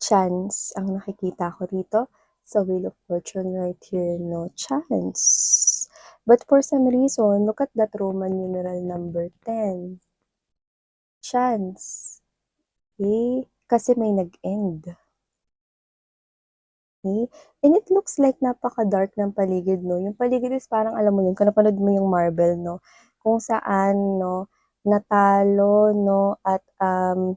chance ang nakikita ko rito. Sa Wheel of Fortune right here, no chance. But for some reason, look at that Roman numeral number 10. Chance. Okay? Kasi may nag-end. Okay? And it looks like napaka-dark ng paligid, no? Yung paligid is parang, alam mo yun, kung napanood mo yung Marvel, no? Kung saan, no, natalo, no, at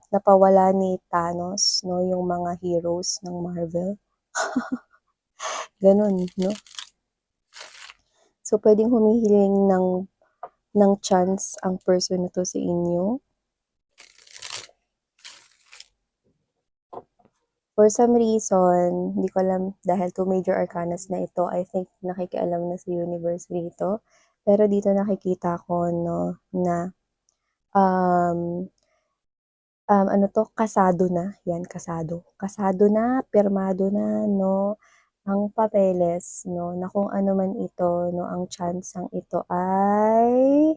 napawala ni Thanos, no, yung mga heroes ng Marvel. Ganun, no? So, pwedeng humihiling ng chance ang person na to sa inyo. For some reason, hindi ko alam, dahil 2 major arcanas na ito, I think nakikialam na sa universe dito. Pero dito nakikita ko, no, na ano to, kasado na. Yan, kasado. Kasado na, pirmado na, no, ang papeles, no, na kung ano man ito, no, ang chansang ito ay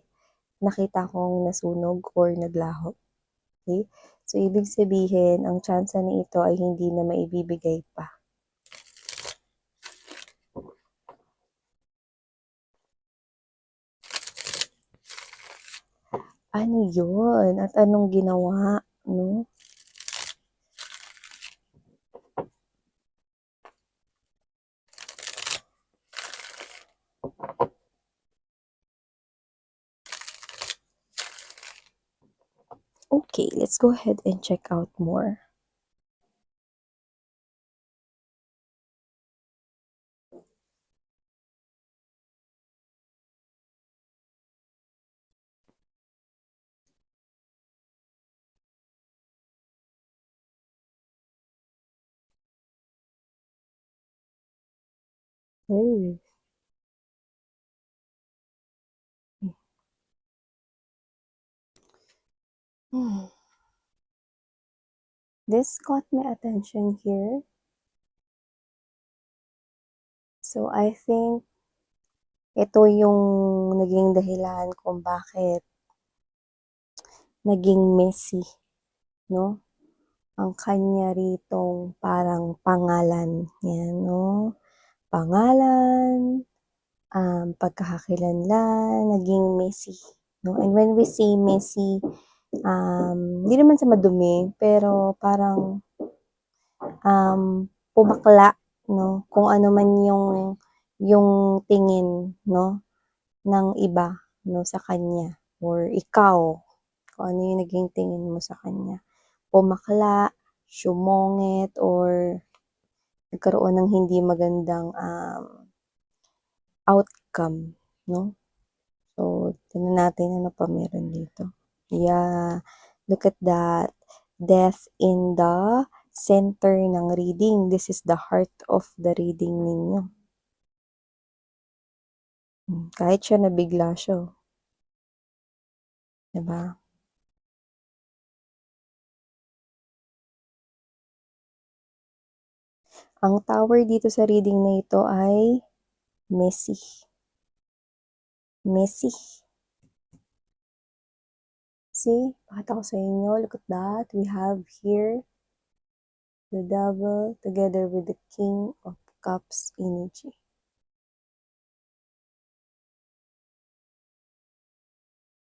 nakita kong nasunog or naglaho. Okay? So, ibig sabihin, ang tsansa na ito ay hindi na maibibigay pa. Ano yun? At anong ginawa, no? Okay, let's go ahead and check out more. Oh. Hmm. This caught my attention here. So, I think ito yung naging dahilan kung bakit naging messy, no? Ang kanya ritong parang pangalan. Yan, no? Pangalan, pagkakakilanlan, naging messy, no? And when we say messy, hindi naman sa madumi, pero parang pumakla, no? Kung ano man yung tingin, no, ng iba, no, sa kanya, or ikaw, kung ano yung naging tingin mo sa kanya. Pumakla, sumungit, or nagkaroon ng hindi magandang outcome, no? So, tingnan natin ano pa meron dito. Yeah, look at that. Death in the center ng reading. This is the heart of the reading ninyo. Kahit siya nabigla siya. Diba? Ang tower dito sa reading na ito ay messy. Messy. See? Pakita ko sa inyo. Look at that. We have here the devil together with the king of cups energy.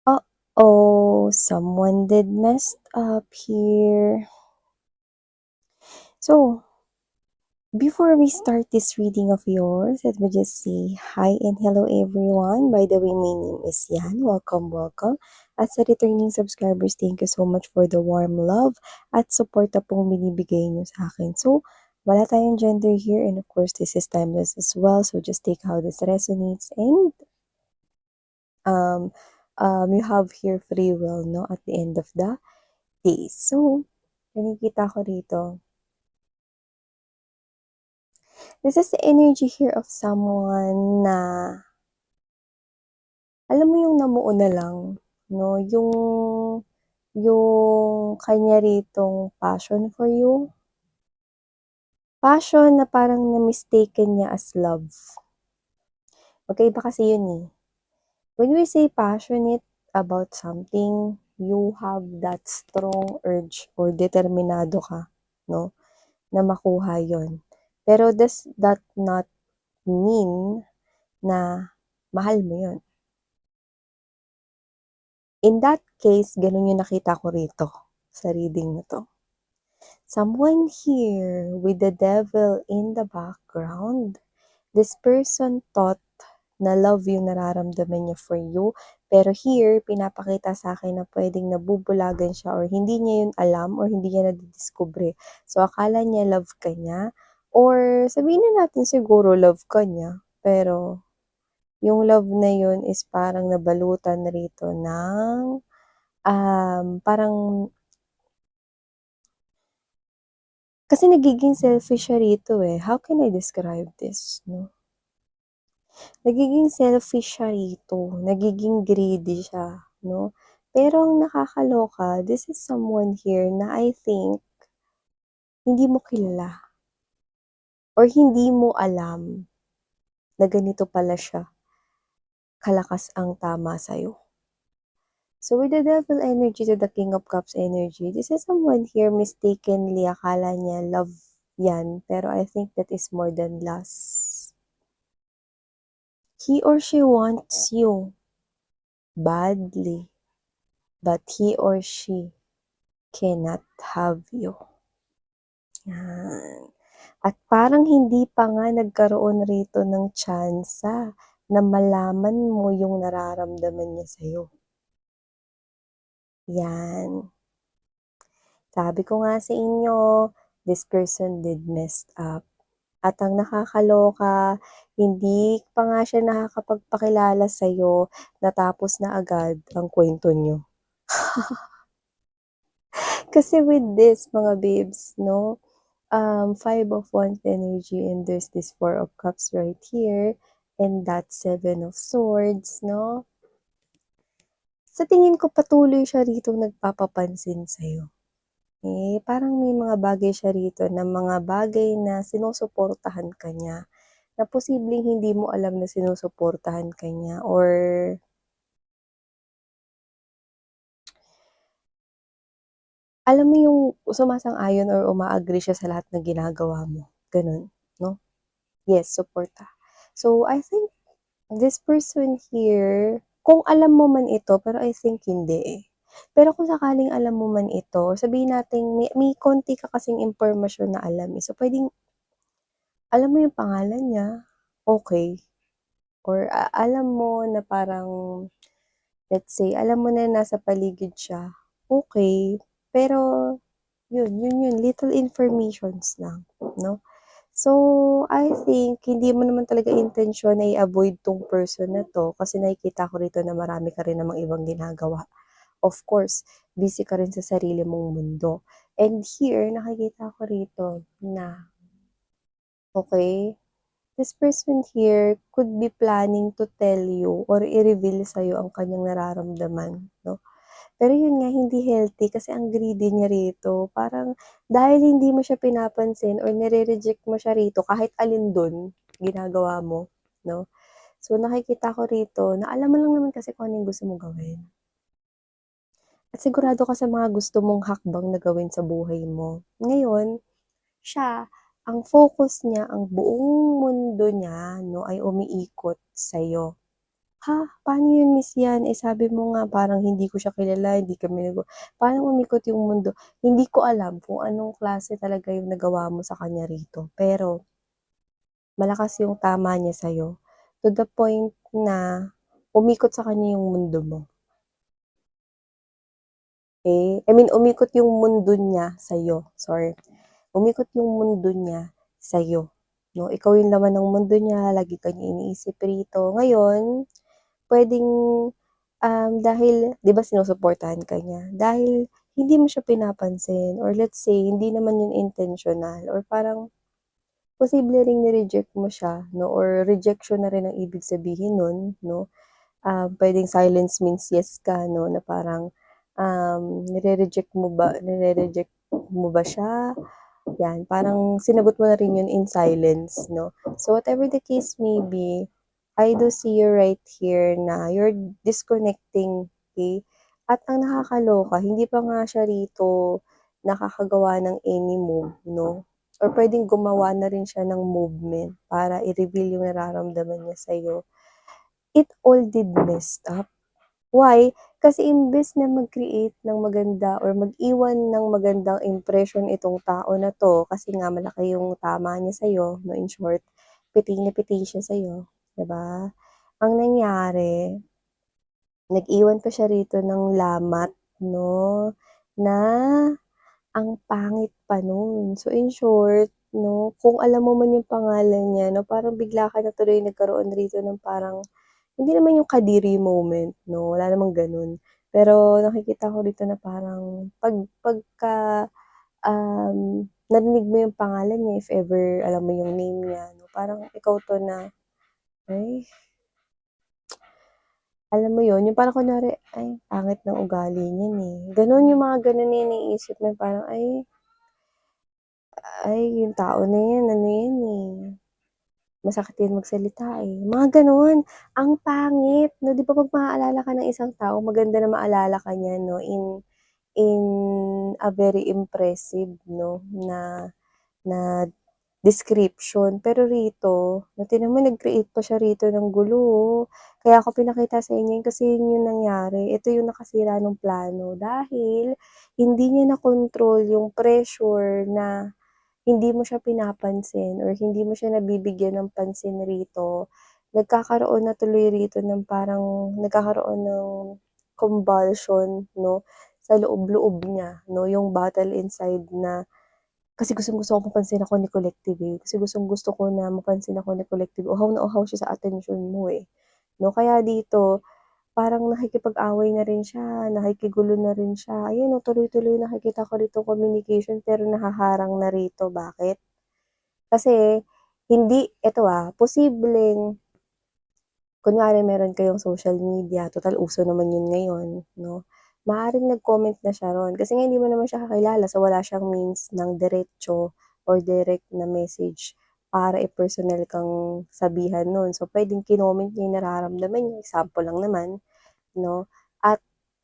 Uh-oh, someone did messed up here. So, before we start this reading of yours, let me just say hi and hello everyone. By the way, my name is Yan. Welcome, welcome. At sa returning subscribers, thank you so much for the warm love at support na pong binibigay nyo sa akin. So, wala tayong gender here, and of course, this is timeless as well. So, just take how this resonates, and you have here free will, no, at the end of the day. So, nakikita ko rito, this is the energy here of someone na, alam mo yung namuo na lang, no? Yung kanya ritong passion for you. Passion na parang na-mistaken niya as love. Magkaiba kasi yun eh. When we say passionate about something, you have that strong urge or determinado ka, no? na makuha yon. Pero does that not mean na mahal mo yun? In that case, ganun yung nakita ko rito sa reading na 'to. Someone here with the devil in the background. This person thought na love yung nararamdaman niya for you, pero here pinapakita sa'kin na puwedeng nabubulagan siya or hindi niya yun alam or hindi niya nadidiskubre. So, akala niya love ka niya or sabihin na natin siguro love ka niya, pero yung love na yun is parang nabalutan rito ng, parang kasi nagiging selfish siya rito, eh. How can I describe this 'no? Nagiging selfish siya rito, nagiging greedy siya 'no? Pero ang nakakaloka, this is someone here na I think hindi mo kilala or hindi mo alam na ganito pala siya kalakas ang tama sa'yo. So with the devil energy to the king of cups energy, this is someone here mistakenly akala niya love yan, pero I think that is more than lust. He or she wants you badly, but he or she cannot have you. Yan. At parang hindi pa nga nagkaroon rito ng tsansa na malaman mo yung nararamdaman niya sa'yo. Yan. Sabi ko nga sa inyo, this person did messed up. At ang nakakaloka, hindi pa nga siya nakakapagpakilala sa'yo, natapos na agad ang kwento niyo. Kasi with this, mga babes, no, 5 of Wands energy and there's this 4 of Cups right here and that 7 of Swords, no? Sa tingin ko patuloy siya rito nagpapapansin sa'yo. Eh, parang may mga bagay siya rito na mga bagay na sinusuportahan ka niya, na posibleng hindi mo alam na sinusuportahan ka niya or alam mo yung sumasang-ayon or uma-agree siya sa lahat ng ginagawa mo, gano'n, 'no? Yes, suporta. So, I think this person here, kung alam mo man ito, pero I think hindi eh. Pero kung sakaling alam mo man ito, sabihin natin may konti ka kasing impormasyon na alam eh. So, puwedeng alam mo yung pangalan niya, okay. Or alam mo na parang, let's say, alam mo na nasa paligid siya, okay. Pero yun, little informations lang, 'no? So, I think hindi mo naman talaga intensyon na i-avoid 'tong person na 'to kasi nakikita ko rito na marami ka rin namang ibang ginagawa. Of course, busy ka rin sa sarili mong mundo. And here, nakikita ko rito na, okay, this person here could be planning to tell you or i-reveal sa'yo ang kanyang nararamdaman, 'no? Pero yun nga, hindi healthy kasi ang greedy niya rito. Parang dahil hindi mo siya pinapansin or nire-reject mo siya rito kahit alin dun ginagawa mo, 'no? So, nakikita ko rito na alam mo lang naman kasi kung ano yung gusto mong gawin. At sigurado ka sa mga gusto mong hakbang na gawin sa buhay mo. Ngayon, siya, ang focus niya, ang buong mundo niya 'no, ay umiikot sa'yo. "Ha, paano yun Miss Yan, eh, sabi mo nga parang hindi ko siya kilala, hindi kami paano umikot yung mundo?" Hindi ko alam kung anong klase talaga yung nagawa mo sa kanya rito, pero malakas yung tama niya sa'yo, to the point na umikot sa kanya yung mundo mo, okey? I mean umikot yung mundo niya sa'yo, sorry. Umikot yung mundo niya sa'yo, 'no? Ikaw yung laman ng mundo niya, lagi ka niya iniisip rito. Ngayon, puwedeng dahil 'di ba sinusuportahan ka niya, dahil hindi mo siya pinapansin or let's say hindi naman yun intentional or parang posible ring ni-reject mo siya 'no or rejection na rin ang ibig sabihin nun 'no. Puwedeng silence means yes ka 'no, na parang, nire-reject mo ba siya? 'Yan, parang sinagot mo na rin yun in silence 'no. So whatever the case may be, I do see you right here na you're disconnecting, okey? At ang nakakaloka hindi pa nga siya rito nakakagawa ng any move 'no. or puwedeng gumawa na rin siya ng movement para i-reveal yung nararamdaman niya sa'yo. It all did messed up. Why? Kasi imbes na mag-create ng maganda or mag-iwan ng magandang impression itong tao na 'to, kasi nga malaki yung tama niya sa'yo 'no, in short, piting na piting siya sa'yo, 'di ba? Ang nangyari, nag-iwan pa siya rito ng lamat 'no, na ang pangit pa nun. So in short 'no, kung alam mo man yung pangalan niya 'no, parang bigla ka na tuloy nagkaroon rito ng parang hindi naman yung kadiri moment 'no, wala namang gano'n. Pero nakikita ko dito na parang pagka, narinig mo yung pangalan niya, if ever alam mo yung name niya 'no, parang ikaw 'to na, ay, alam mo yun, yung parang kunwari, "Ay, pangit ng ugali niyan, eh." Gano'n, yung mga gano'n na iniisip mo yung parang, "Ay, yung tao na yan ano yan, eh, masakit yan magsalita, eh." Mga gano'n. Ang pangit 'no, 'di ba 'pag maaalala ka ng isang tao maganda na maalala ka niya 'no, in a very impressive 'no, na description. Pero rito, tignan mo nag-create pa siya rito ng gulo, oh. Kaya ko pinakita sa inyo yun kasi yun yung nangyari. Ito yung nakasira nung plano dahil hindi niya nakontrol yung pressure na hindi mo siya pinapansin or hindi mo siya nabibigyan ng pansin rito. Nagkakaroon na tuloy rito ng parang nagkakaroon ng convulsion 'no, sa loob-loob niya 'no, yung battle inside na kasi gustong-gusto ko mapansin ako ni Collective, eh. Kasi gustong-gusto ko na mapansin ako ni Collective. Uhaw na uhaw siya sa atensyon mo, eh, 'no. Kaya dito parang nakikipag-away na rin siya, nakikigulo na rin siya. Ayan, oh, tuloy-tuloy nakikita ko rito communication pero nahaharang na rito. Bakit? Kasi hindi eto, posibleng kunwari meron kayong social media, total uso naman yun ngayon 'no, maaaring nag-comment na siya ro'n kasi nga hindi mo naman siya kakilala, so wala siyang means ng diretso or direct na message para i-personal kang sabihan nun. So puwedeng kinoment niya yung nararamdaman niya, example lang naman 'no, at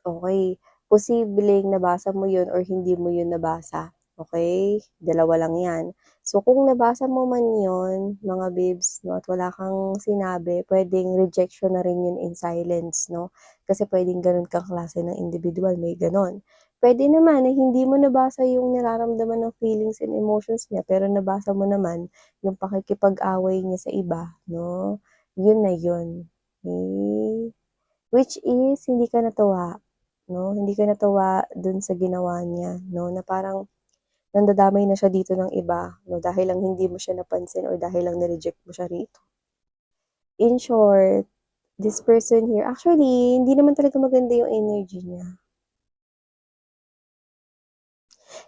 okey, posibleng nabasa mo yun or hindi mo yun nabasa, okey? Dalawa lang 'yan. So kung nabasa mo man yun, mga babes 'no, at wala kang sinabi, puwedeng rejection na rin yun in silence 'no, kasi puwedeng gano'n kang klase ng individual, may gano'n. Puwede naman na hindi mo nabasa yung nararamdaman ng feelings and emotions niya, pero nabasa mo naman yung pakikipag-away niya sa iba 'no, yun na yun, okey? Which is hindi ka natuwa 'no, hindi ka natuwa dun sa ginawa niya 'no, na parang nandadamay na siya dito ng iba 'no, dahil lang hindi mo siya napansin or dahil lang ni-reject mo siya rito. In short, this person here actually hindi naman talaga maganda yung energy niya.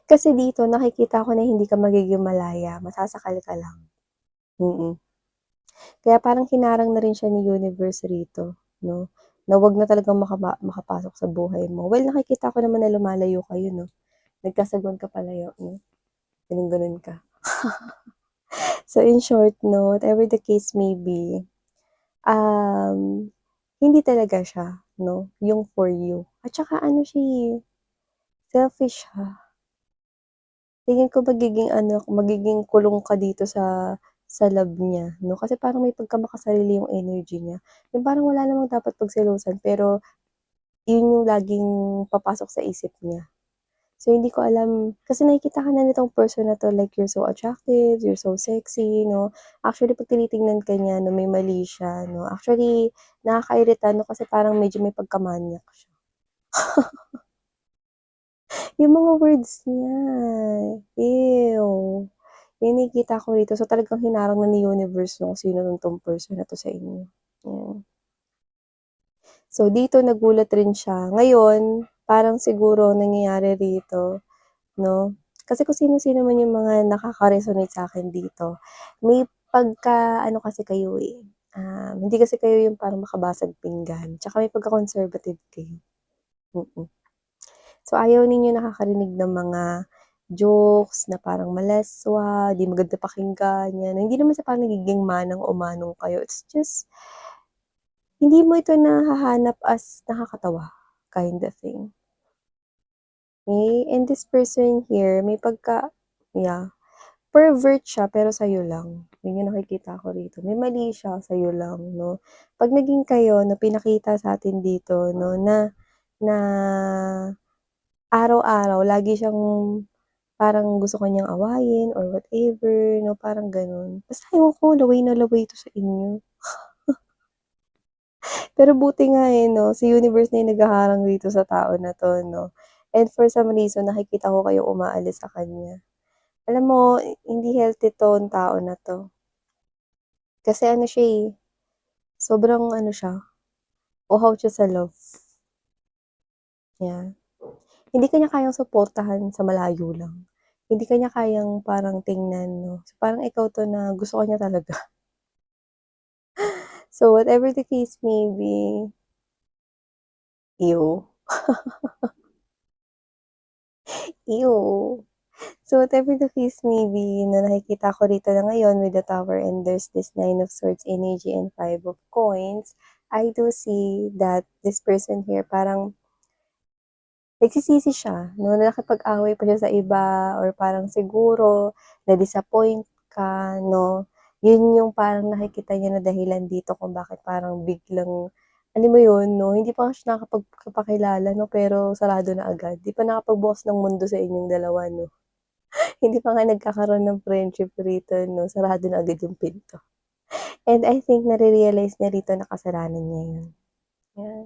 Kasi dito nakikita ko na hindi ka magiging malaya, masasakal ka lang, mm. Kaya parang hinarang na rin siya ni universe rito 'no, na wag na talagang makapasok sa buhay mo. Well, nakikita ko naman na lumalayo kayo 'no, nagkasagwan ka palayo 'no, gano'n-gano'n ka. So in short 'no, whatever the case may be, hindi talaga siya 'no, yung for you. At saka ano siya, selfish siya. Tingin ko magiging kulong ka dito sa love niya 'no, kasi parang may pagkamakasarili yung energy niya. Yung parang wala namang dapat pagselosan pero yun yung laging papasok sa isip niya. So, hindi ko alam kasi nakikita ka na nitong person na 'to like you're so attractive, you're so sexy 'no. Actually 'pag tinitingnan ka niya 'no, may mali siya 'no. Actually, nakakairita 'no, kasi parang medyo may pagka-manyak siya. Yung mga words niya, ew. Yung nakikita ko rito, so talagang hinarang na ni universe 'no, kung sino man 'tong person na 'to sa inyo, yan. So, dito nagulat rin siya. Ngayon, parang siguro nangyayari rito 'no, kasi kung sino-sino man yung mga nakaka-resonate sa'kin dito, may pagka-ano kasi kayo, hindi kasi kayo yung parang makabasag pinggan, tsaka may pagka-conservative kayo, mm. So, ayaw ninyo nakakarinig ng mga jokes na parang maleswa, 'di maganda pakinggan, 'yan. Hindi naman sa parang nagiging manang o manong kayo, it's just hindi mo ito nahahanap as nakakatawa, kind of thing. Okay, and this person here may yeah. pervert siya pero sa'yo lang. Yun yung nakikita ko rito. May mali siya, sa'yo lang 'no. 'Pag naging kayo 'no, pinakita sa'tin dito 'no na araw-araw lagi siyang parang gusto ka niyang awayin or whatever 'no, parang gano'n. Basta ewan ko, laway na laway 'to sa inyo. Pero buti nga, eh, 'no, si universe na yung naghaharang dito sa tao na 'to 'no, and for some reason nakikita ko kayong umaalis sa kanya. Alam mo, hindi healthy 'tong tao na 'to. Kasi ano siya, eh, sobrang ano siya, uhaw siya sa love, 'yan. Hindi ka niya kayang suportahan sa malayo lang. Hindi ka niya kayang parang tingnan 'no, so parang ikaw 'to na gusto ka niya talaga. So whatever the case may be, ew, ew. So whatever the case may be na nakikita ko rito na ngayon with the Tower and there's this Nine of Swords energy and Five of Coins, I do see that this person here parang nagsisisi siya 'no, na nakipag-away pa siya sa iba or parang siguro na-disappoint ka 'no. Yun yung parang nakikita niya na dahilan dito kung bakit parang biglang alam mo yun 'no, hindi pa nga siya nakakapagpakilala 'no, pero sarado na agad. 'Di pa nakapagbukas ng mundo sa inyong dalawa 'no. Hindi pa nga nagkakaroon ng friendship rito 'no, sarado na agad yung pinto. And I think nare-realize niya rito na kasalanan niya yun, yan.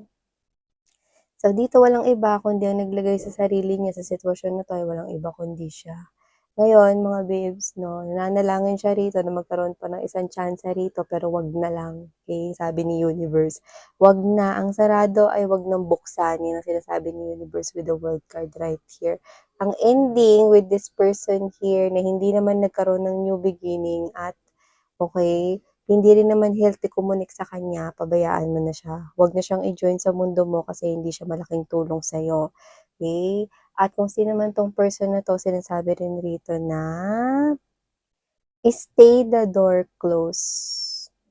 So, dito walang iba kundi ang naglagay sa sarili niya sa sitwasyon na 'to ay walang iba kundi siya. Ngayon mga babes 'no, nananalangin siya rito na magkaroon pa ng isang tsansa rito pero 'wag na lang, okey, sabi ni universe. 'Wag na, ang sarado ay 'wag ng buksan, 'yan ang sinasabi ni universe with the world card right here. Ang ending with this person here na hindi naman nagkaroon ng new beginning at okey, hindi rin naman healthy kumunik sa kanya, pabayaan mo na siya. Huwag na siyang i-join sa mundo mo kasi hindi siya malaking tulong sa'yo, okey? At kung sino man 'tong person na 'to, sinasabi rin rito na stay the door close,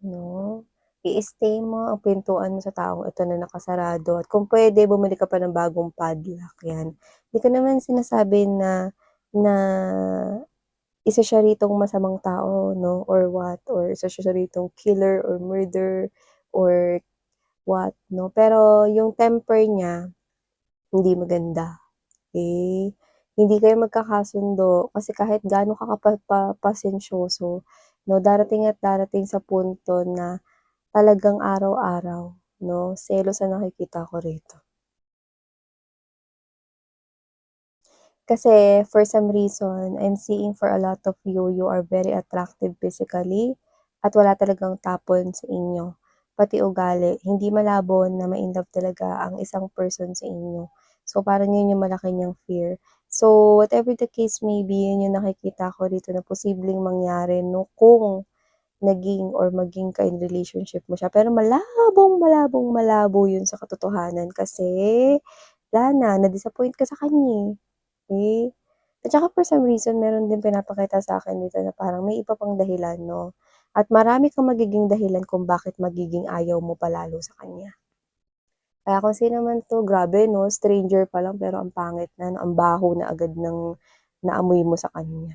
'no? I-stay mo ang pintuan mo sa taong ito na nakasarado at kung puwede bumili ka pa ng bagong padlock, 'yan. Hindi ko naman sinasabi na na isa siya ritong masamang tao 'no, or what, or isa siya ritong killer or murder or what 'no. Pero yung temper niya hindi maganda, okey? Hindi kayo magkakasundo kasi kahit gaano ka pasensyoso 'no, darating at darating sa punto na talagang araw-araw 'no, selos ang nakikita ko rito. Kasi for some reason, I'm seeing for a lot of you, you are very attractive physically at wala talagang tapon sa inyo, pati ugali. Hindi malabo na ma-inlove talaga ang isang person sa inyo. So, parang yun yung malaki niyang fear. So, whatever the case may be, yun yung nakikita ko dito na posibleng mangyari 'no, kung naging or maging ka in relationship mo siya. Pero malabo yun sa katotohanan kasi wala na, na-disappoint ka sa kanya, eh. Eh, at saka for some reason meron din pinapakita sa'kin dito na parang may iba pang dahilan 'no, at marami kang magiging dahilan kung bakit magiging ayaw mo pa lalo sa kanya. Kaya kung sino man 'to, grabe 'no, stranger pa lang pero ang pangit na 'no, ang baho na agad ng naamoy mo sa kanya.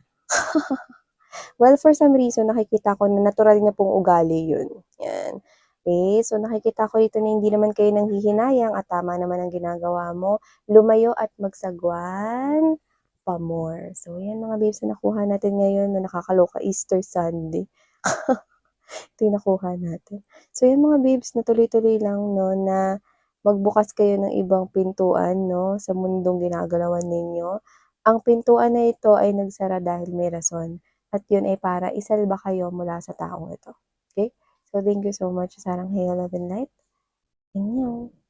Well, for some reason nakikita ko na natural niya pong ugali yun, 'yan. Okay, so nakikita ko dito na hindi naman kayo nanghihinayang at tama naman ang ginagawa mo, lumayo at magsagwan pa more. So 'yan mga babes na nakuha natin ngayon na nakakaloka Easter Sunday. Ito yung nakuha natin. So 'yan mga babes na tuloy-tuloy lang 'no na magbukas kayo ng ibang pintuan 'no sa mundong ginagalawan ninyo. Ang pintuan na ito ay nagsara dahil may rason at yun ay para isalba kayo mula sa taong ito, okay. So thank you so much. Sarang Hail, Love and Light. Annyeong.